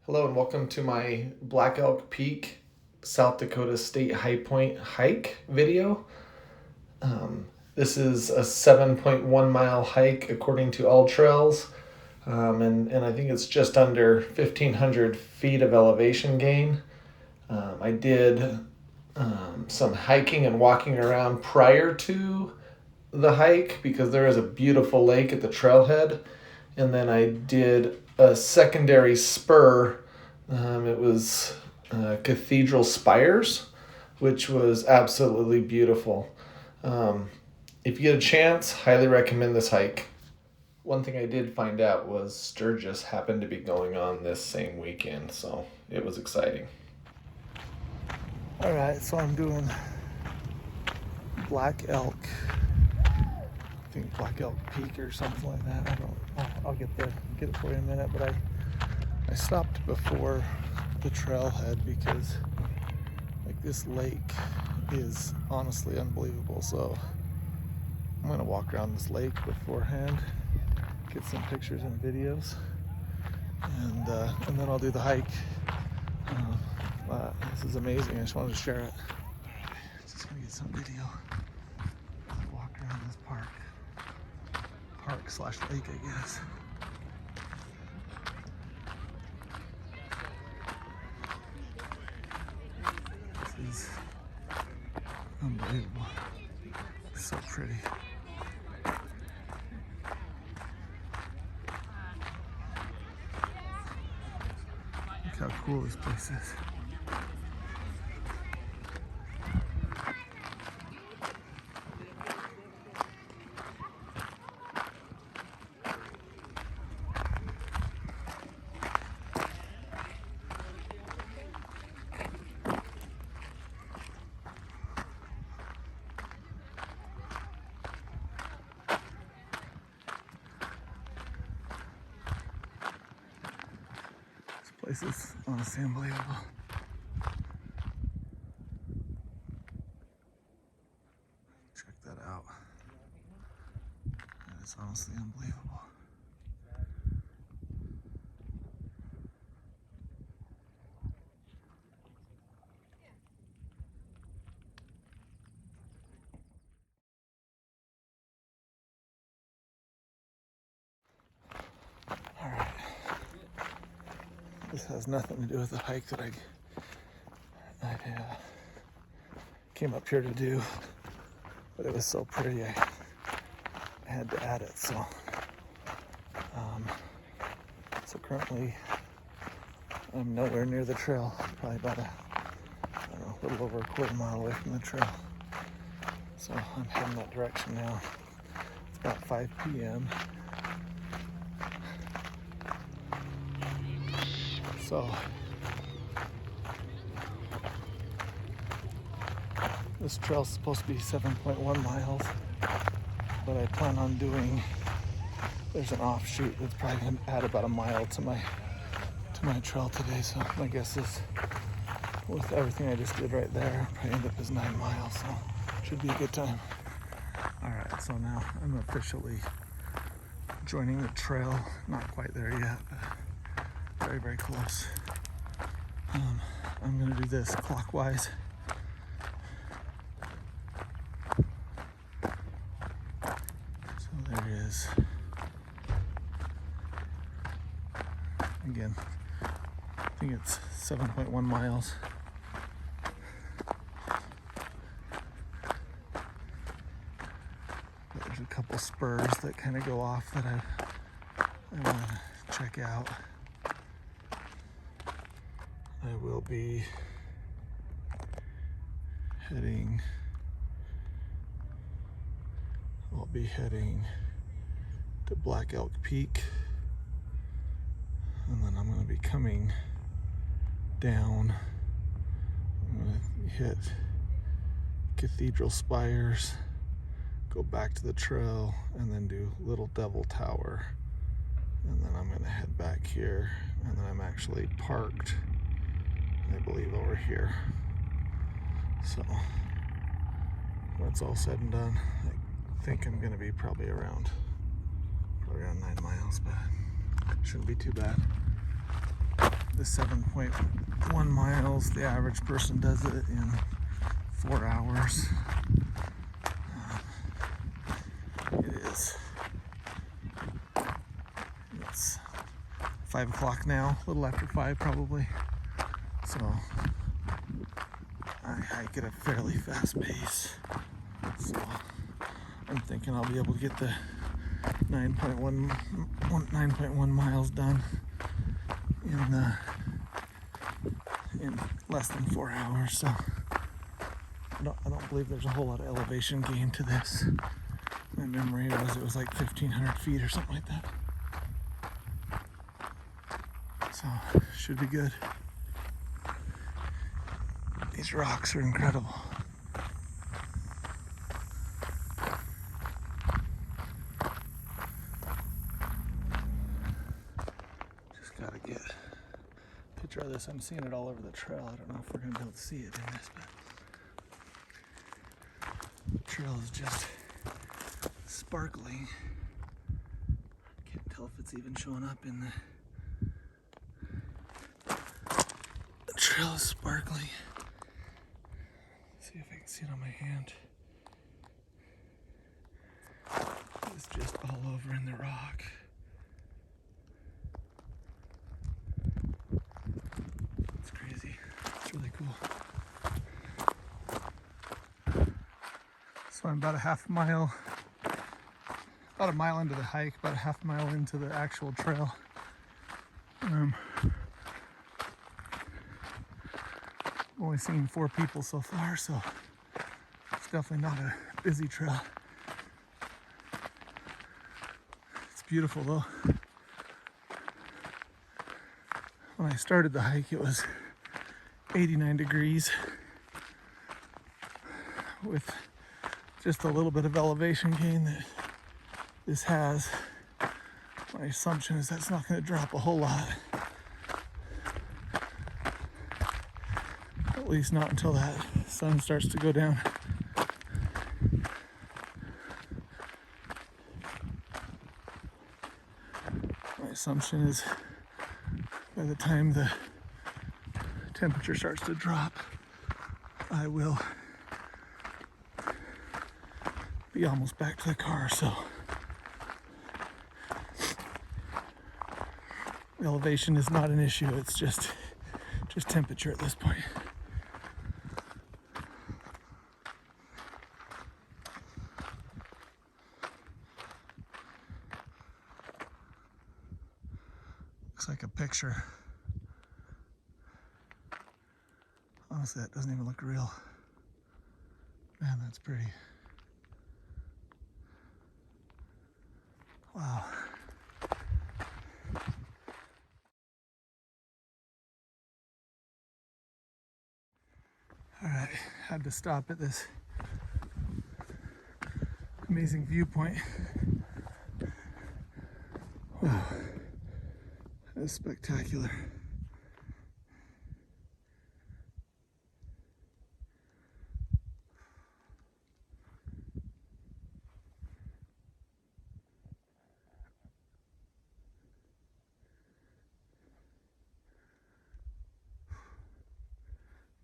Hello and welcome to my Black Elk Peak, South Dakota State High Point hike video. This is a 7.1 mile hike according to All Trails, and I think it's just under 1,500 feet of elevation gain. I did some hiking and walking around prior to the hike because there is a beautiful lake at the trailhead, and then I did a secondary spur. It was Cathedral Spires, which was absolutely beautiful. If you get a chance, highly recommend this hike. One thing I did find out was Sturgis happened to be going on this same weekend, so it was exciting. All right, so I'm doing Black Elk. I think Black Elk Peak or something like that. I'll get it for you in a minute. But I stopped before the trailhead because this lake is honestly unbelievable. So I'm gonna walk around this lake beforehand, get some pictures and videos, and then I'll do the hike. This is amazing. I just wanted to share it. All right, just gonna get some video. Walk around this park/lake, I guess. This is unbelievable. It's so pretty. Look how cool this place is. This place is honestly unbelievable. Check that out. That is honestly unbelievable. All right. This has nothing to do with the hike that I came up here to do, but it was so pretty I had to add it. So currently I'm nowhere near the trail, probably about a little over a quarter mile away from the trail. So I'm heading that direction now. It's about 5 p.m. So this trail's supposed to be 7.1 miles, but I plan on there's an offshoot that's probably gonna add about a mile to my trail today. So my guess is, with everything I just did right there, I'll probably end up as 9 miles. So should be a good time. All right, so now I'm officially joining the trail. Not quite there yet, but very, very close. I'm gonna do this clockwise. So there it is. Again, I think it's 7.1 miles. There's a couple spurs that kind of go off that I want to check out. I will be heading to Black Elk Peak, and then I'm going to be coming down. I'm going to hit Cathedral Spires, go back to the trail, and then do Little Devil Tower, and then I'm going to head back here, and then I'm actually parked, I believe, over here. So when it's all said and done, I think I'm going to be probably around 9 miles, but shouldn't be too bad. the 7.1 miles. The average person does it in 4 hours. It's 5 o'clock now, a little after 5 probably. So I hike at a fairly fast pace. So I'm thinking I'll be able to get the 9.1 miles done in less than 4 hours. So I don't believe there's a whole lot of elevation gain to this. My memory was it was like 1,500 feet or something like that. So should be good. These rocks are incredible. Just gotta get a picture of this. I'm seeing it all over the trail. I don't know if we're gonna be able to see it in this, but the trail is just sparkling. Can't tell if it's even showing up in the trail is sparkling. See if I can see it on my hand. It's just all over in the rock. It's crazy. It's really cool. So I'm about a mile into the hike, about a half mile into the actual trail. Only seen 4 people so far, so it's definitely not a busy trail. It's beautiful though. When I started the hike, it was 89 degrees with just a little bit of elevation gain that this has. My assumption is that's not going to drop a whole lot. At least not until that sun starts to go down. My assumption is by the time the temperature starts to drop, I will be almost back to the car. So elevation is not an issue. It's just temperature at this point. Looks like a picture. Honestly, that doesn't even look real. Man, that's pretty. Wow. All right, had to stop at this amazing viewpoint. Wow, that is spectacular.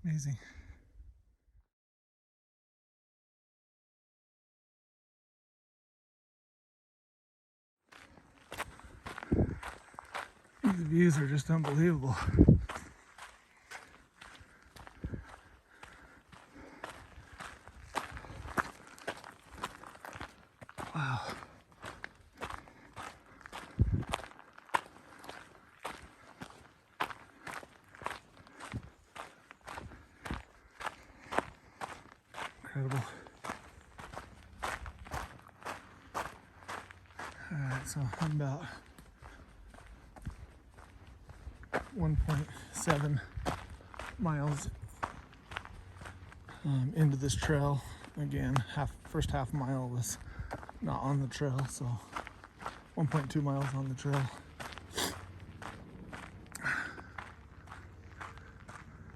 Amazing. These views are just unbelievable. Wow. Incredible. Alright, so I'm about 1.7 miles into this trail. Again, first half mile was not on the trail, so 1.2 miles on the trail.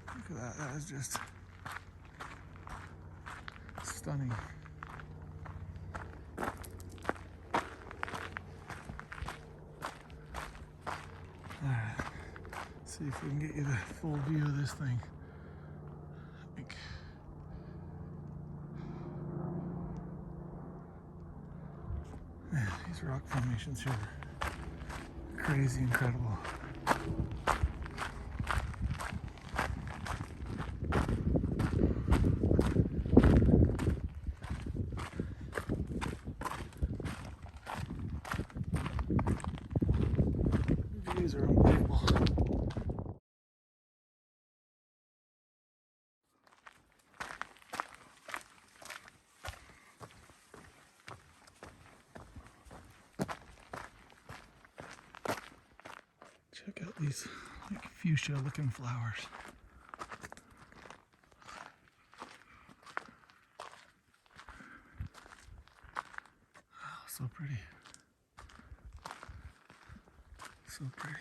Look at that, that is just stunning. Alright, Let's see if we can get you the full view of this thing. Man, these rock formations here are crazy incredible. The views are unbelievable. Check out these like fuchsia looking flowers. Oh, so pretty. So pretty.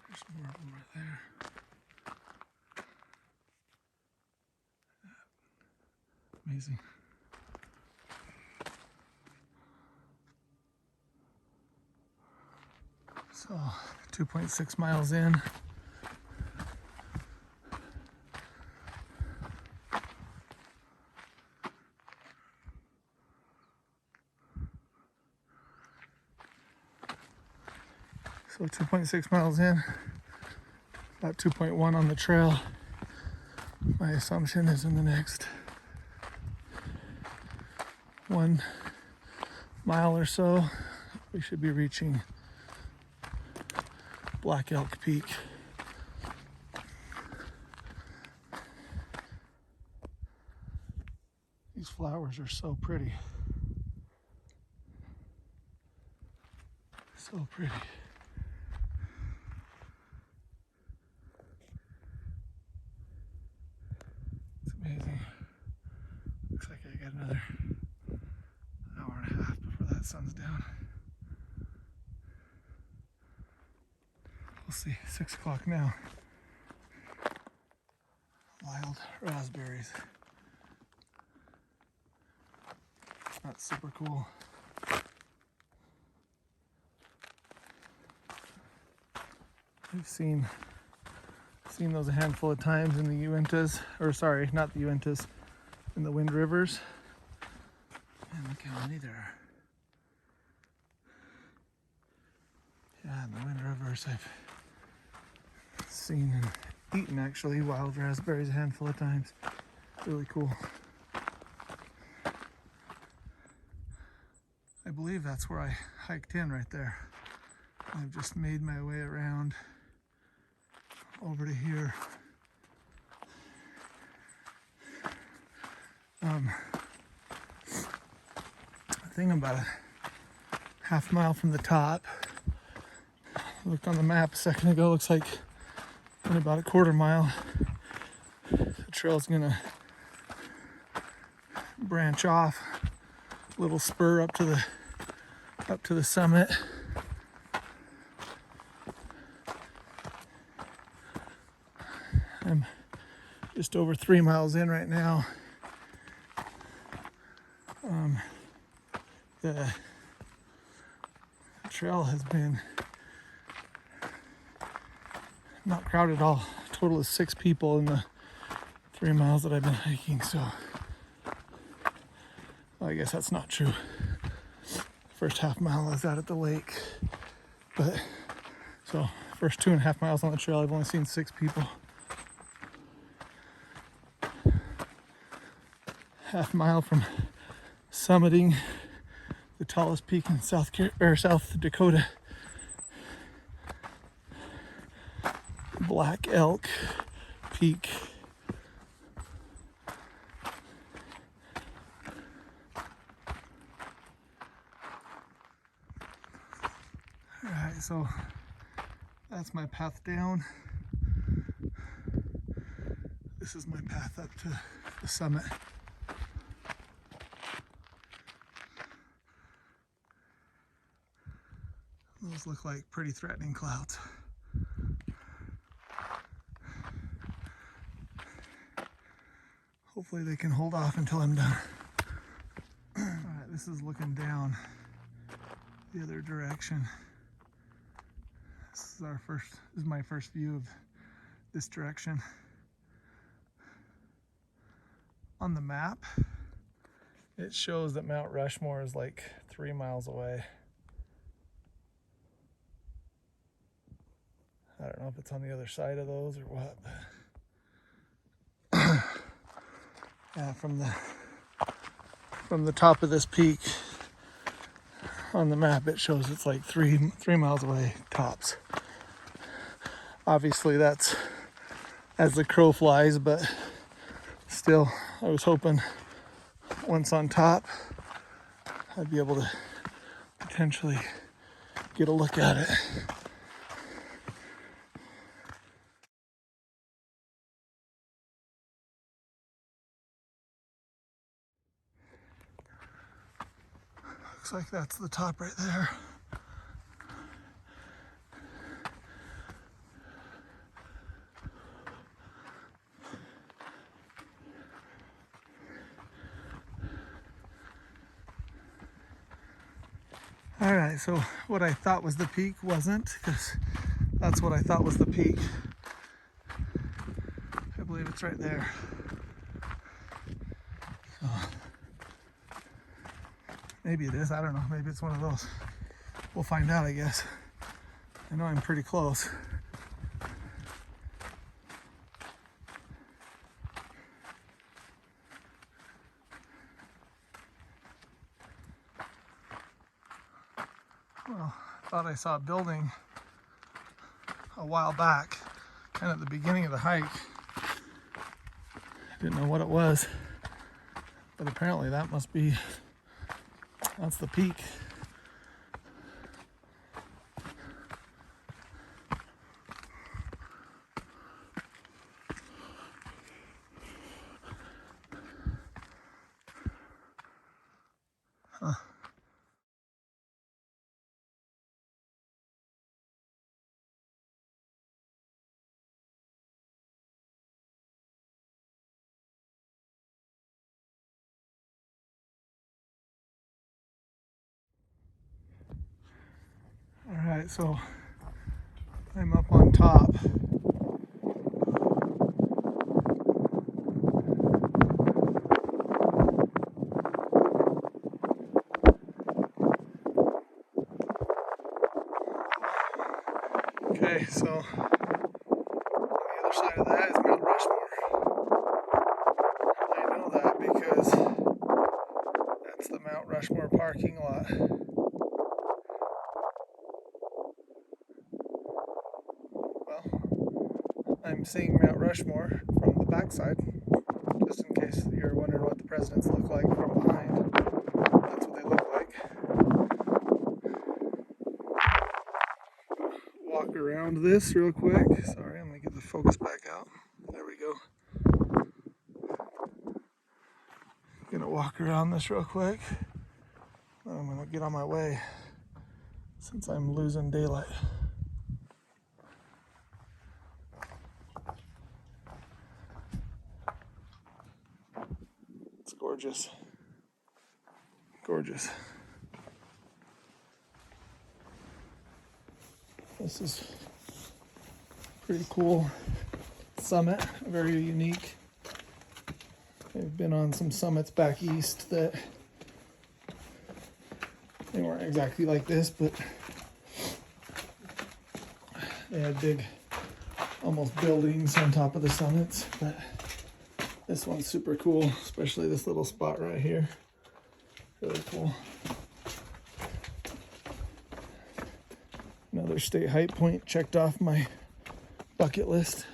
There's more of them right there. Amazing. So 2.6 miles in. So 2.6 miles in, about 2.1 on the trail. My assumption is in the next 1 mile or so, we should be reaching Black Elk Peak. These flowers are so pretty. So pretty. It's amazing. Looks like I got another hour and a half before that sun's down. We'll see. 6 o'clock now. Wild raspberries. That's super cool. We've seen those a handful of times in the Uintas, or sorry, not the Uintas, in the Wind Rivers. And look how many there are. Yeah, in the Wind Rivers I've seen and eaten actually wild raspberries a handful of times. Really cool. I believe that's where I hiked in right there. I've just made my way around over to here. I think I'm about a half mile from the top. I looked on the map a second ago, looks like in about a quarter mile the trail's gonna branch off, a little spur up to the summit. I'm just over 3 miles in right now. The trail has been not crowded at all. A total of 6 people in the 3 miles that I've been hiking, so well, I guess that's not true. First half mile I was out at the lake, but so first 2.5 miles on the trail I've only seen 6 people. Half mile from summiting the tallest peak in South Dakota, Black Elk Peak. Alright, so that's my path down. This is my path up to the summit. Those look like pretty threatening clouds. Hopefully they can hold off until I'm done. Alright, this is looking down the other direction. This is my first view of this direction. On the map, it shows that Mount Rushmore is like 3 miles away. I don't know if it's on the other side of those or what. Yeah, from the top of this peak on the map, it shows it's like 3 miles away tops. Obviously, that's as the crow flies, but still, I was hoping once on top, I'd be able to potentially get a look at it. Looks like that's the top right there. All right, so what I thought was the peak wasn't, because that's what I thought was the peak. I believe it's right there. So, maybe it is, I don't know, maybe it's one of those. We'll find out, I guess. I know I'm pretty close. Well, I thought I saw a building a while back, kind of at the beginning of the hike. I didn't know what it was, but apparently that's the peak. Huh. All right, so I'm up on top. Okay, so on the other side of that is Mount Rushmore. I know that because that's the Mount Rushmore parking lot. Well, I'm seeing Mount Rushmore from the backside, just in case you're wondering what the presidents look like from behind. That's what they look like. Walk around this real quick. Sorry, I'm gonna get the focus back out. There we go. Gonna walk around this real quick. Then I'm gonna get on my way since I'm losing daylight. It's gorgeous. Gorgeous. This is pretty cool summit, very unique. I've been on some summits back east that they weren't exactly like this, but they had big, almost buildings on top of the summits. But this one's super cool, especially this little spot right here. Really cool. Another state height point checked off my bucket list.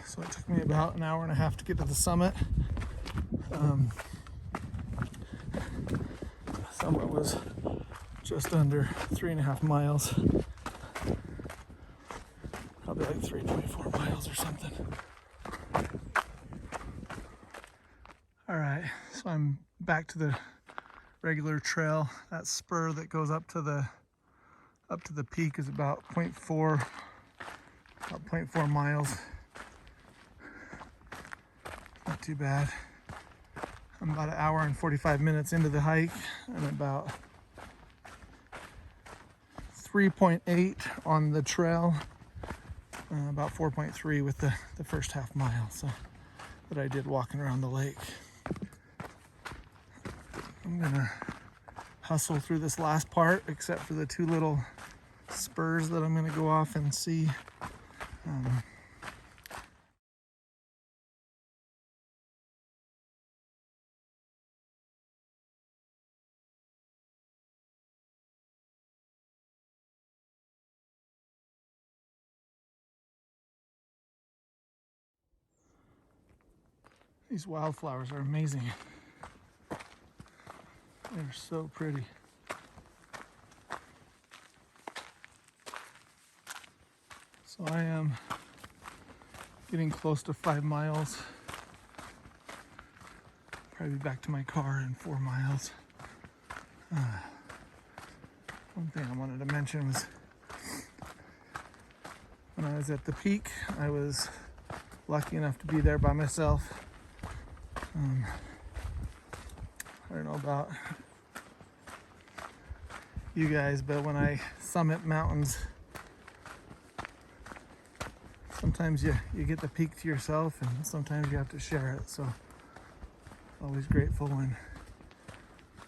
So it took me about an hour and a half to get to the summit. The summit was just under 3.5 miles. Probably like 3.4 miles or something. All right, so I'm back to the regular trail. That spur that goes up to the peak is about 0.4 miles. Not too bad. I'm about an hour and 45 minutes into the hike and about 3.8 on the trail, about 4.3 with the first half mile so that I did walking around the lake. I'm gonna hustle through this last part, except for the two little spurs that I'm gonna go off and see. These wildflowers are amazing. They're so pretty. So I am getting close to 5 miles. Probably back to my car in 4 miles. One thing I wanted to mention was when I was at the peak, I was lucky enough to be there by myself. I don't know about you guys, but when I summit mountains, sometimes you get the peak to yourself and sometimes you have to share it. So always grateful when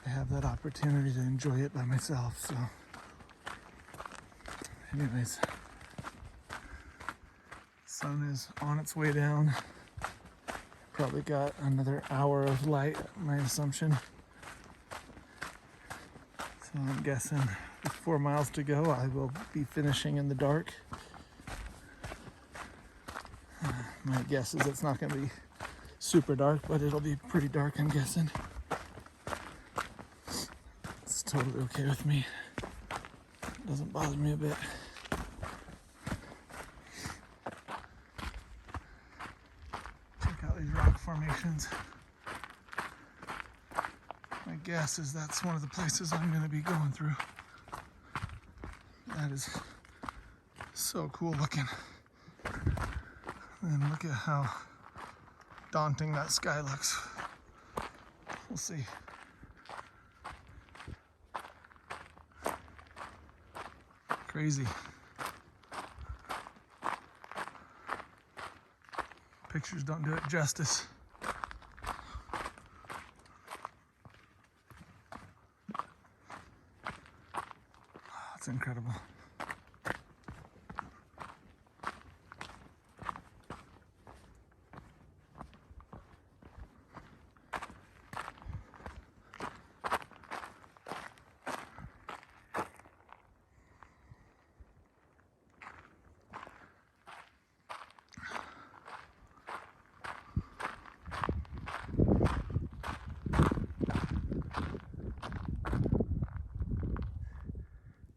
I have that opportunity to enjoy it by myself. So anyways, sun is on its way down. Probably got another hour of light, my assumption. So I'm guessing with 4 miles to go, I will be finishing in the dark. My guess is it's not going to be super dark, but it'll be pretty dark, I'm guessing. It's totally okay with me. It doesn't bother me a bit. Check out these rock formations. My guess is that's one of the places I'm going to be going through. That is so cool looking. And look at how daunting that sky looks. We'll see. Crazy. Pictures don't do it justice. That's incredible.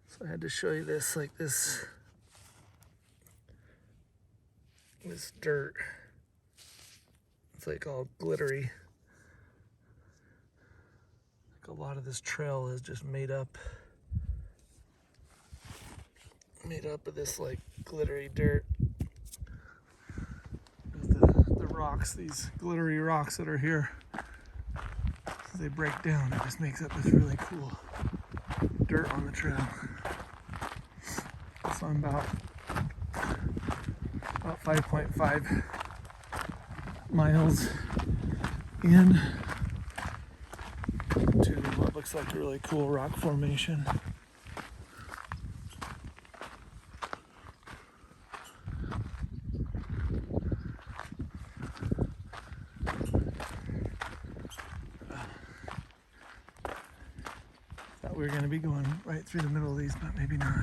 So I had to show you this, like this dirt. It's like all glittery. Like a lot of this trail is just made up of this like glittery dirt. The rocks, these glittery rocks that are here, as they break down, it just makes up this really cool dirt on the trail. So I'm about 5.5 miles in to what looks like a really cool rock formation. Thought we were going to be going right through the middle of these, but maybe not.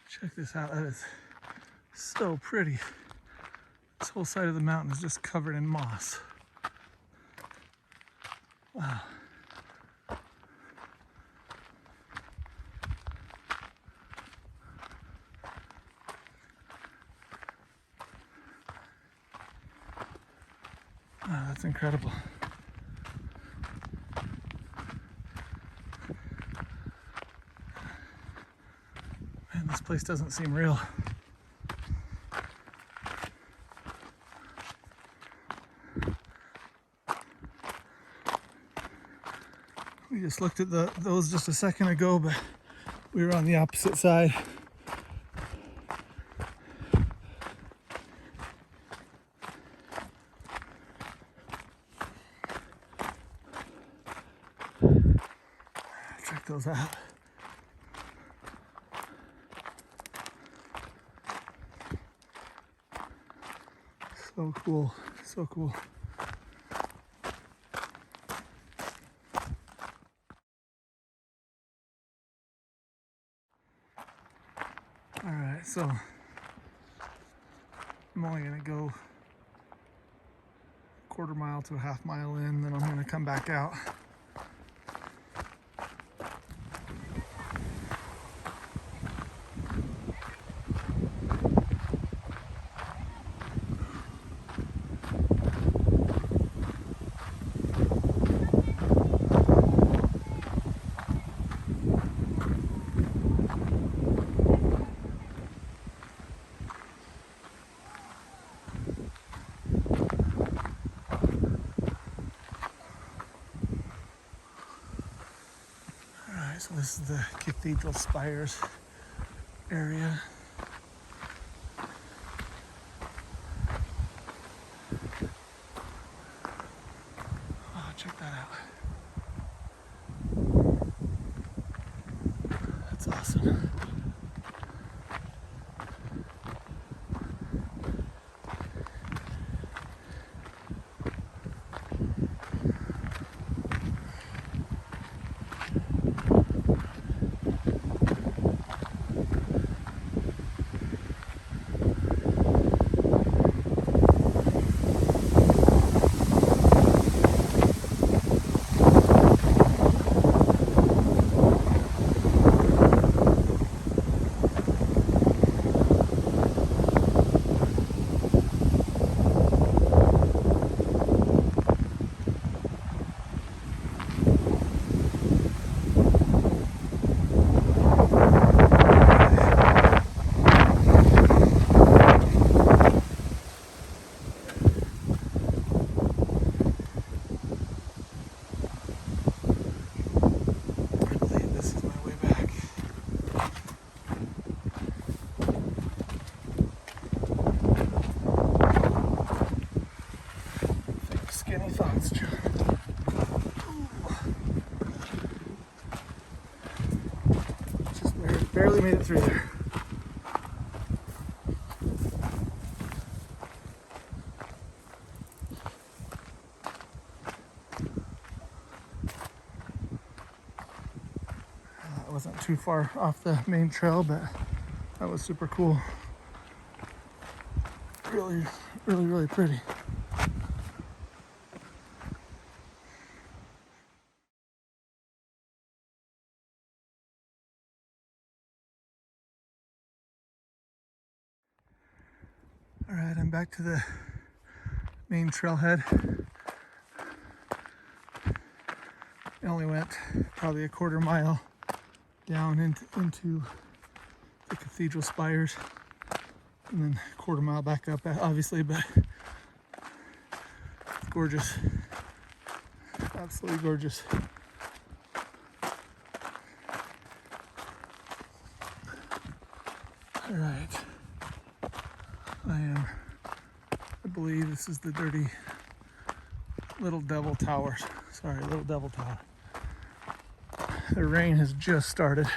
Check this out, that is so pretty. This whole side of the mountain is just covered in moss. Wow. Wow, that's incredible. Man, this place doesn't seem real. We just looked at those just a second ago, but we were on the opposite side. Check those out. So cool, so cool. All right, so I'm only gonna go a quarter mile to a half mile in, then I'm gonna come back out. So this is the Cathedral Spires area. Oh, check that out. That's awesome. Barely made it through there. It wasn't too far off the main trail, but that was super cool. Really, really, really pretty. All right, I'm back to the main trailhead. I only went probably a quarter mile down into the Cathedral Spires, and then a quarter mile back up, obviously, but it's gorgeous. Absolutely gorgeous. All right. I believe this is the dirty Little Devil Towers. Sorry, Little Devil Tower. The rain has just started.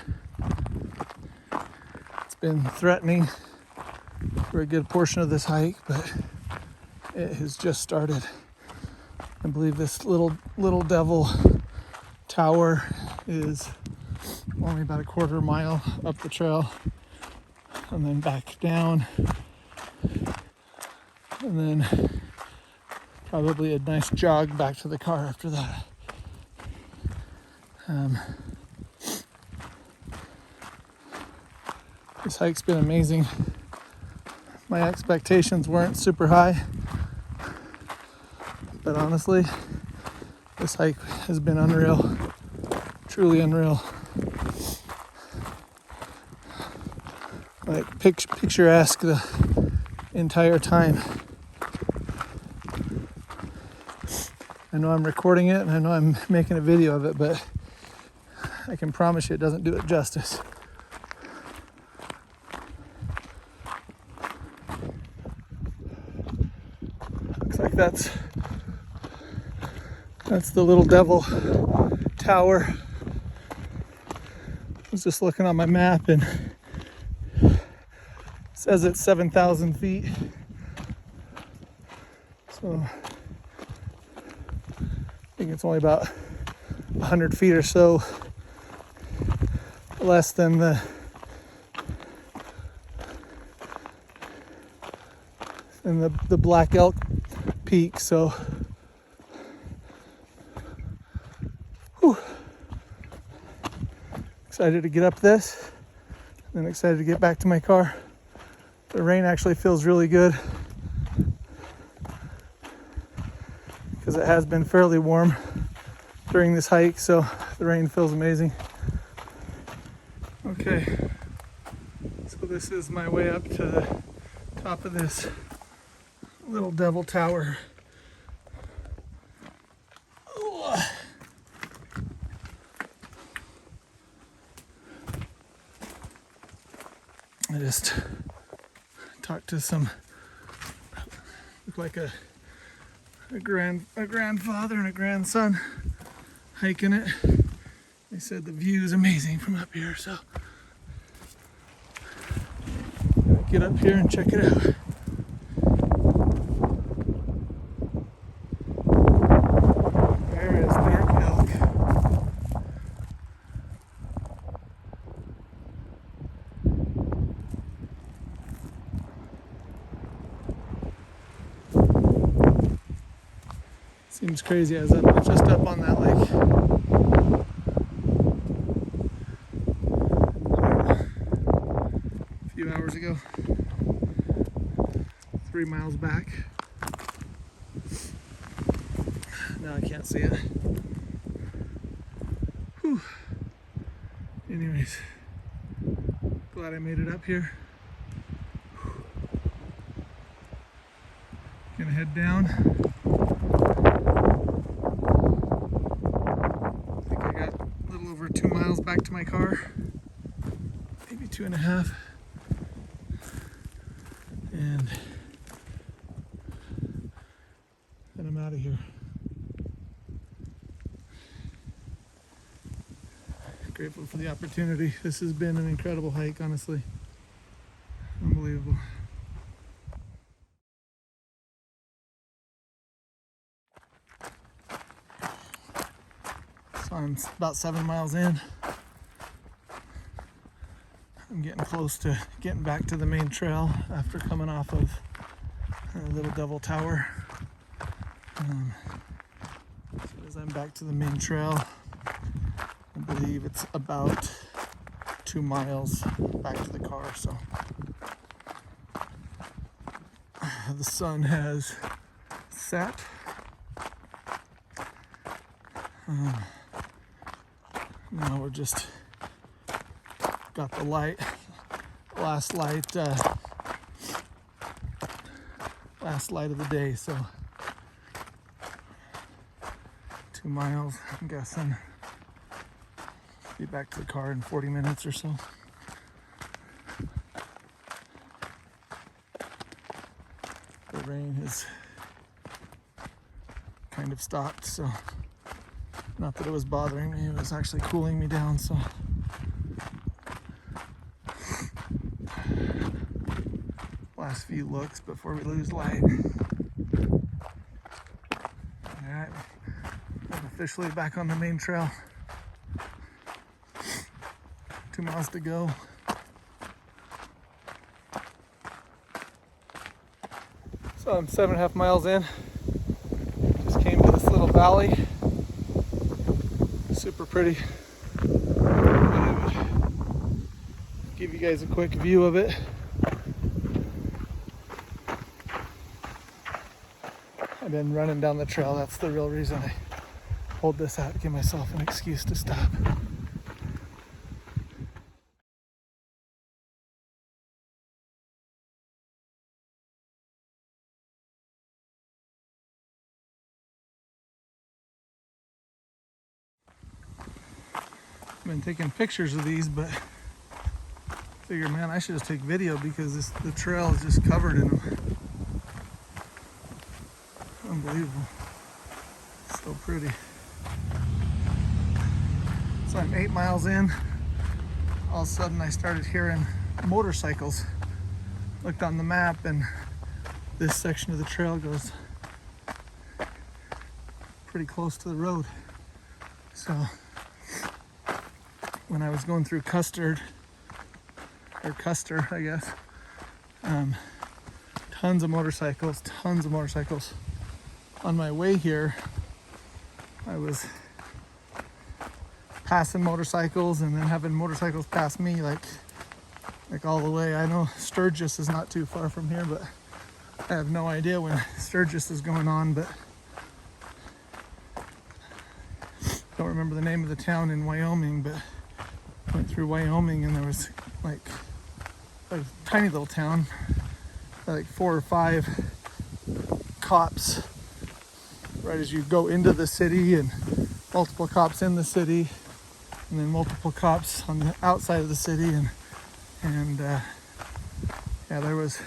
It's been threatening for a good portion of this hike, but it has just started. I believe this Little Devil Tower is only about a quarter mile up the trail and then back down, and then probably a nice jog back to the car after that. This hike's been amazing. My expectations weren't super high, but honestly, this hike has been unreal, truly unreal. Like picturesque the entire time. I know I'm recording it and I know I'm making a video of it, but I can promise you it doesn't do it justice. Looks like that's the Little Devil Tower. I was just looking on my map and it says it's 7,000 feet. So I think it's only about 100 feet or so less than the Black Elk Peak. So whew, excited to get up this and then excited to get back to my car. The rain actually feels really good because it has been fairly warm during this hike, so the rain feels amazing. Okay, so this is my way up to the top of this Little Devil Tower. I just talked to some, look like a grandfather and a grandson hiking it. They said the view is amazing from up here, so get up here and check it out. There is dark elk. Seems crazy. I was just up on that lake a few hours ago, 3 miles back. Now I can't see it. Whew. Anyways, glad I made it up here. Gonna head down. I think I got a little over 2 miles back to my car, maybe 2.5. And then I'm out of here. Grateful for the opportunity. This has been an incredible hike, honestly. Unbelievable. So I'm about 7 miles in. I'm getting close to getting back to the main trail after coming off of Little Devil Tower. As soon as I'm back to the main trail, I believe it's about 2 miles back to the car. So the sun has set. Now we're just got the last light of the day. So 2 miles, I'm guessing. Be back to the car in 40 minutes or so. The rain has kind of stopped, so not that it was bothering me, it was actually cooling me down, so last few looks before we lose light. Alright, I'm officially back on the main trail. 2 miles to go. So I'm 7.5 miles in. Just came to this little valley. Super pretty. I would give you guys a quick view of it. I've been running down the trail. That's the real reason I hold this out to give myself an excuse to stop. been taking pictures of these, but figure, man, I should just take video because the trail is just covered in them. Unbelievable. So pretty. So I'm 8 miles in. All of a sudden I started hearing motorcycles. Looked on the map and this section of the trail goes pretty close to the road. So when I was going through Custer, I guess, tons of motorcycles. On my way here, I was passing motorcycles and then having motorcycles pass me like all the way. I know Sturgis is not too far from here, but I have no idea when Sturgis is going on, but don't remember the name of the town in Wyoming, but went through Wyoming and there was like a tiny little town, like 4 or 5 cops right as you go into the city, and multiple cops in the city, and then multiple cops on the outside of the city, and yeah, there was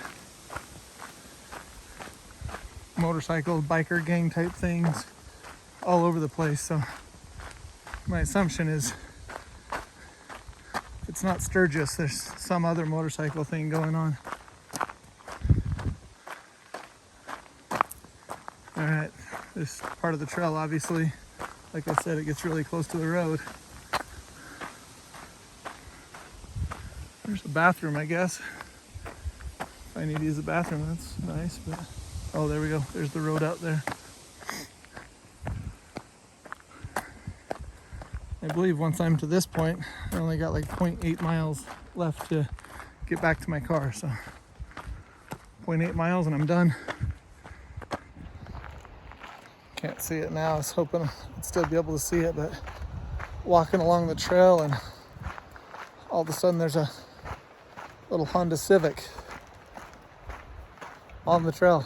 motorcycle biker gang type things all over the place. So my assumption is if it's not Sturgis, there's some other motorcycle thing going on. All right, this part of the trail, obviously, like I said, it gets really close to the road. There's a bathroom, I guess. If I need to use the bathroom, that's nice, but oh, there we go. There's the road out there. I believe once I'm to this point, I only got like 0.8 miles left to get back to my car. So 0.8 miles and I'm done. Can't see it now. I was hoping I'd still be able to see it, but walking along the trail and all of a sudden there's a little Honda Civic on the trail.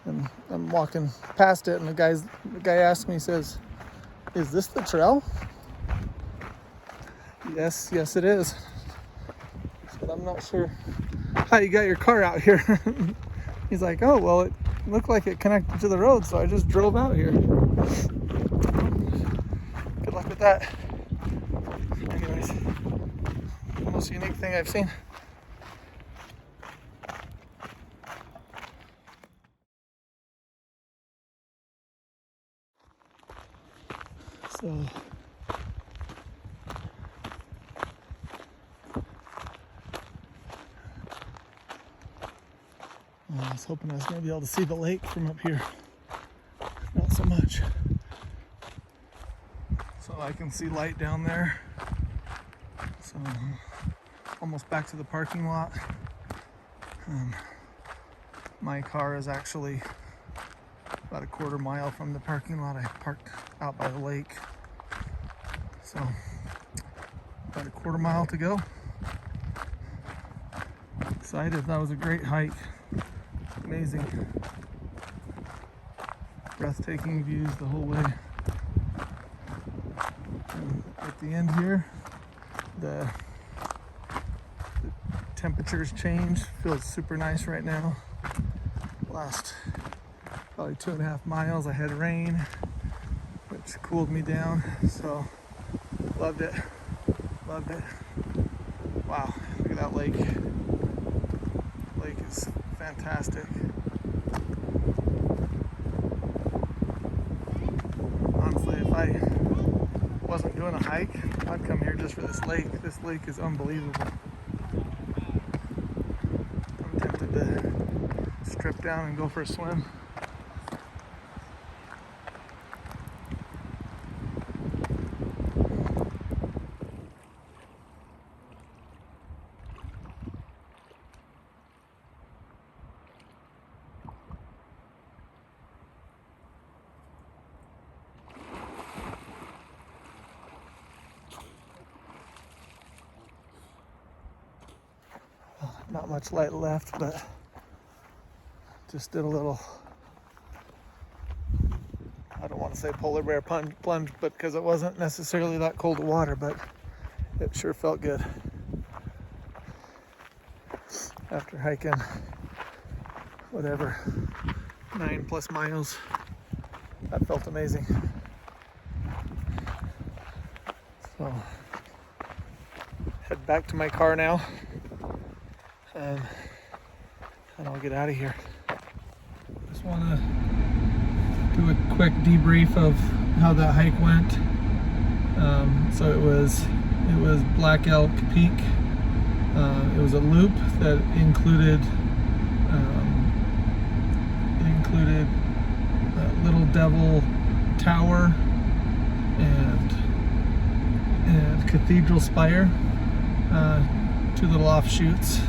And I'm walking past it and the guy asked me, he says, "Is this the trail?" Yes, it is. But I'm not sure how you got your car out here. He's like, "Oh, well, it looked like it connected to the road, so I just drove out here." Good luck with that. Anyways, the most unique thing I've seen. So I was hoping I was going to be able to see the lake from up here. Not so much. So I can see light down there. So almost back to the parking lot. My car is actually about a quarter mile from the parking lot. I parked out by the lake. So about a quarter mile to go. Excited. That was a great hike. Amazing. Breathtaking views the whole way. And at the end here, the temperatures changed. Feels super nice right now. Last probably 2.5 miles I had rain, which cooled me down. So loved it. Wow, look at that lake. Lake is fantastic. Honestly, if I wasn't doing a hike, I'd come here just for this lake. This lake is unbelievable. I'm tempted to strip down and go for a swim. Not much light left, but just did a little I don't want to say polar bear plunge, but because it wasn't necessarily that cold of water, but it sure felt good. After hiking, whatever, 9+ miles, that felt amazing. So, head back to my car now, and I'll get out of here. Just want to do a quick debrief of how that hike went. So it was Black Elk Peak. It was a loop that included Little Devil Tower and Cathedral Spire, two little offshoots.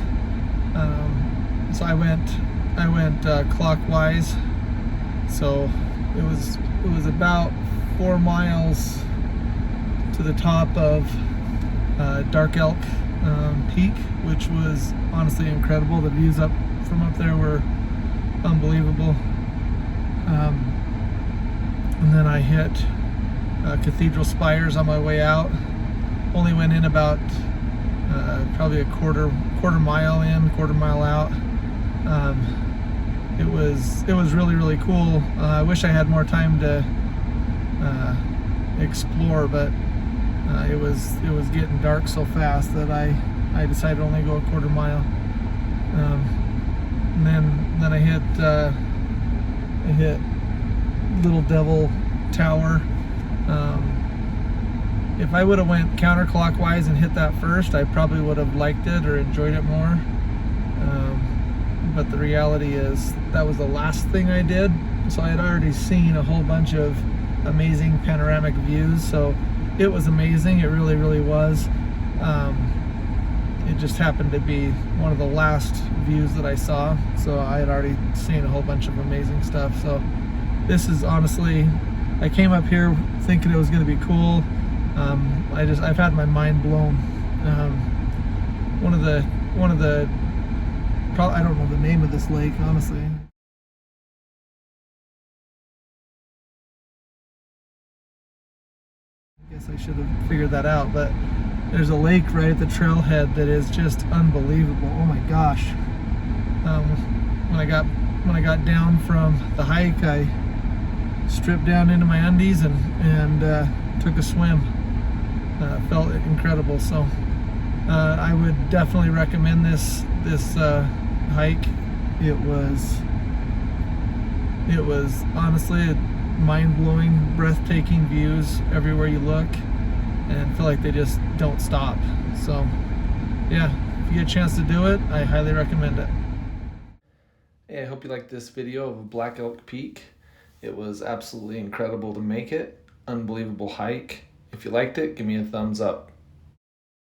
So I went clockwise. So it was about 4 miles to the top of Dark Elk Peak, which was honestly incredible. The views from up there were unbelievable. And then I hit Cathedral Spires on my way out. Only went in about probably a quarter mile in, quarter mile out. It was really, really cool. I wish I had more time to explore, but it was getting dark so fast that I decided to only go a quarter mile. And then I hit Little Devil Tower. If I would have went counterclockwise and hit that first, I probably would have liked it or enjoyed it more. But the reality is that was the last thing I did. So I had already seen a whole bunch of amazing panoramic views. So it was amazing. It really, really was. It just happened to be one of the last views that I saw. So I had already seen a whole bunch of amazing stuff. So this is honestly, I came up here thinking it was going to be cool. I've had my mind blown. One of the I don't know the name of this lake, honestly. I guess I should have figured that out, but there's a lake right at the trailhead that is just unbelievable. Oh my gosh. When I got down from the hike, I stripped down into my undies and took a swim. Felt incredible. So I would definitely recommend this hike. It was honestly mind-blowing, breathtaking views everywhere you look, and I feel like they just don't stop. So yeah, if you get a chance to do it, I highly recommend it. Hey, I hope you liked this video of Black Elk Peak. It was absolutely incredible to make it. Unbelievable hike. If you liked it, give me a thumbs up.